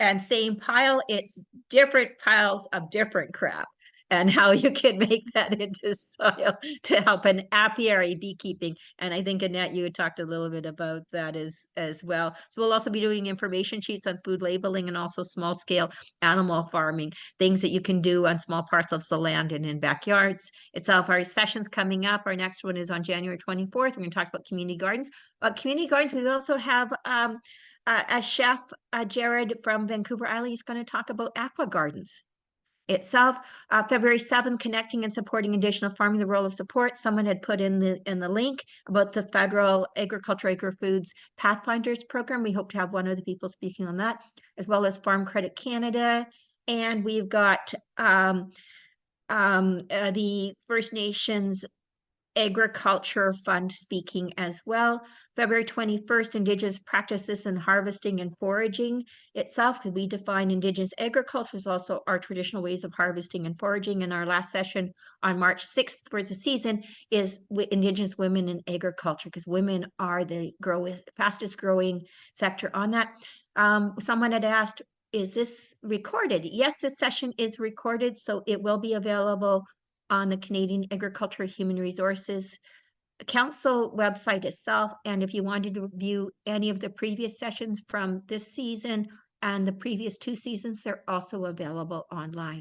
and same pile, it's different piles of different crap, and how you can make that into soil to help an apiary beekeeping. And I think, Annette, you had talked a little bit about that as well. So we'll also be doing information sheets on food labeling and also small scale animal farming, things that you can do on small parcels of land and in backyards itself. Our session's coming up. Our next one is on January 24th. We're going to talk about community gardens. Community gardens, we also have a chef, Jared from Vancouver Island, is going to talk about aqua gardens itself. February 7th, connecting and supporting additional farming, the role of support. Someone had put in the link about the federal agriculture agri-foods pathfinders program. We hope to have one of the people speaking on that, as well as Farm Credit Canada. And we've got the First Nations Agriculture Fund speaking as well. February 21st, Indigenous practices in harvesting and foraging itself, because we define Indigenous agriculture as also our traditional ways of harvesting and foraging. And our last session on March 6th for the season is Indigenous women in agriculture, because women are the fastest growing sector on that. Someone had asked, is this recorded? Yes, this session is recorded, so it will be available on the Canadian Agriculture Human Resources Council website itself. And if you wanted to view any of the previous sessions from this season and the previous 2 seasons, they're also available online.